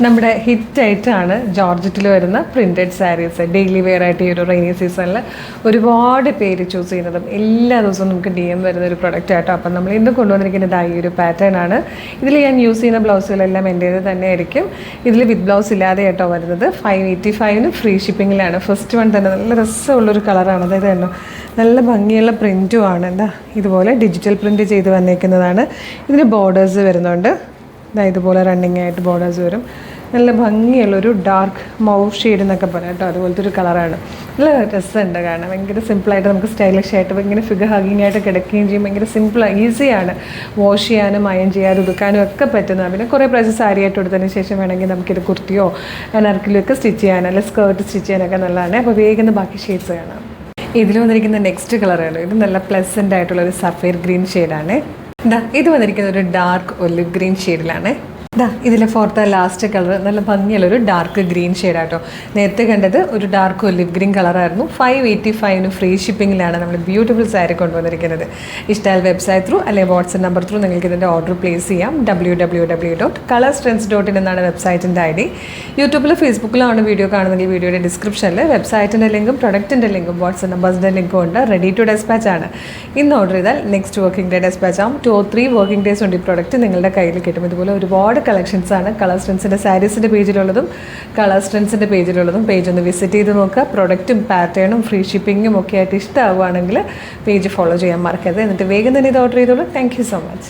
നമ്മുടെ ഹിറ്റായിട്ടാണ് ജോർജറ്റിൽ വരുന്ന printed saris. Daily wear ആയിട്ട് ഈ ഒരു റെയിനി സീസണിൽ ഒരുപാട് പേര് ചൂസ് ചെയ്യുന്നതും എല്ലാ ദിവസവും നമുക്ക് DM വരുന്ന ഒരു പ്രൊഡക്റ്റ് ആയിട്ടോ. അപ്പം നമ്മൾ ഇന്ന് കൊണ്ടുവന്നിരിക്കുന്നത് ഈ ഒരു പാറ്റേൺ ആണ്. ഇതിൽ ഞാൻ യൂസ് ചെയ്യുന്ന ബ്ലൗസുകളെല്ലാം എൻ്റേത് തന്നെ ആയിരിക്കും. ഇതിൽ വിത്ത് ബ്ലൗസ് ഇല്ലാതെ ആയിട്ടോ വരുന്നത്. 585 ഫ്രീ ഷിപ്പിങ്ങിലാണ്. ഫസ്റ്റ് വൺ തന്നെ നല്ല രസമുള്ളൊരു കളറാണ്. അതായത് കണ്ടോ, നല്ല ഭംഗിയുള്ള പ്രിൻറ്റുമാണ്. എന്താ ഇതുപോലെ ഡിജിറ്റൽ പ്രിൻറ്റ് ചെയ്ത് വന്നേക്കുന്നതാണ്. ഇതിന് ബോർഡേഴ്സ് വരുന്നുണ്ട്. ഇതുപോലെ റണ്ണിങ് ആയിട്ട് ബോർഡേഴ്സ് വരും. നല്ല ഭംഗിയുള്ളൊരു ഡാർക്ക് മൗവ് ഷെയ്ഡ് എന്നൊക്കെ പറയാം കേട്ടോ. അതുപോലത്തെ ഒരു കളറാണ്. നല്ല രസമുണ്ട് കാണാൻ. ഭയങ്കര സിമ്പിളായിട്ട് നമുക്ക് സ്റ്റൈലിഷ് ആയിട്ട് ഭയങ്കര ഫിഗർ ഹഗിങ് ആയിട്ട് കിടക്കുകയും ചെയ്യും. ഭയങ്കര സിമ്പിളാണ്, ഈസിയാണ് വാഷ് ചെയ്യാനും അയൺ ചെയ്യാനും ഉടുക്കാനും ഒക്കെ പറ്റുന്നതാണ്. പിന്നെ കുറേ പ്രാവശ്യം സാരി ആയിട്ട് കൊടുത്തതിന് ശേഷം വേണമെങ്കിൽ നമുക്കിത് കുർത്തിയോ അനാർക്കലിയോ ഒക്കെ സ്റ്റിച്ച് ചെയ്യാനോ അല്ലെങ്കിൽ സ്കേർട്ട് സ്റ്റിച്ച് ചെയ്യാനൊക്കെ നല്ലതാണ്. അപ്പോൾ വേഗം ബാക്കി ഷെയ്ഡ്സ് കാണാം. ഇതിൽ വന്നിരിക്കുന്ന നെക്സ്റ്റ് കളറാണ്. ഇത് നല്ല പ്ലസൻ്റ് ആയിട്ടുള്ളൊരു സഫയർ ഗ്രീൻ ഷെയ്ഡാണ്. ഇത് വന്നിരിക്കുന്ന ഒരു ഡാർക്ക് ഒലിവ് ഗ്രീൻ ഷെയ്ഡിലാണ്. ഇതിലെ ഫോർത്ത് ലാസ്റ്റ് കളർ നല്ല ഭംഗിയുള്ളൊരു ഡാർക്ക് ഗ്രീൻ ഷെയ്ഡാട്ടോ. നേരത്തെ കണ്ടത് ഒരു ഡാർക്ക് ഒലിവ് ഗ്രീൻ കളറായിരുന്നു. 585 ഫ്രീ ഷിപ്പിങ്ങിലാണ് നമ്മൾ ബ്യൂട്ടിഫുൾ സാരി കൊണ്ടുവന്നിരിക്കുന്നത്. ഇഷ്ടമായാൽ വെബ്സൈറ്റ് ത്രൂ അല്ലെങ്കിൽ വാട്സപ്പ് നമ്പർ ത്രൂ നിങ്ങൾക്ക് ഇതിൻ്റെ ഓർഡർ പ്ലേസ് ചെയ്യാം. www.colorstrends.in എന്നാണ് വെബ്സൈറ്റിൻ്റെ ID. യൂട്യൂബിലും ഫേസ്ബുക്കിലാണ് വീഡിയോ കാണുന്നെങ്കിൽ വീഡിയോയുടെ ഡിസ്ക്രിപ്ഷനിൽ വെബ്സൈറ്റിൻ്റെ ലിങ്കും പ്രൊഡക്റ്റിൻ്റെ ലിങ്കും വാട്സപ്പ് നമ്പേഴ്സിൻ്റെ ലിങ്കും ഉണ്ട്. റെഡി ടു ഡെസ്പാച്ച് ആണ്. ഇന്ന് ഓർഡർ ചെയ്താൽ നെക്സ്റ്റ് വർക്കിംഗ് ഡേ ഡെസ്പാച്ച് ആവും. 2 or 3 വർക്കിംഗ് ഡേയ്സ് കൊണ്ട് ഈ പ്രൊഡക്റ്റ് നിങ്ങളുടെ കയ്യിൽ കിട്ടും. ഇതുപോലെ ഒരുപാട് കളക്ഷൻസ് ആണ് കളർ സ്ട്രെൻസിൻ്റെ സാരീസിൻ്റെ പേജിലുള്ളതും കളർ സ്ട്രെൻസിൻ്റെ പേജിലുള്ളതും. പേജ് ഒന്ന് വിസിറ്റ് ചെയ്ത് നോക്കുക. പ്രൊഡക്റ്റും പാറ്റേണും ഫ്രീ ഷിപ്പിങ്ങും ഒക്കെ ആയിട്ട് ഇഷ്ടമാവുകയാണെങ്കിൽ പേജ് ഫോളോ ചെയ്യാൻ മറക്കരുത്. എന്നിട്ട് വേഗം തന്നെ ഇത് ഓർഡർ ചെയ്തോളൂ. Thank you so much.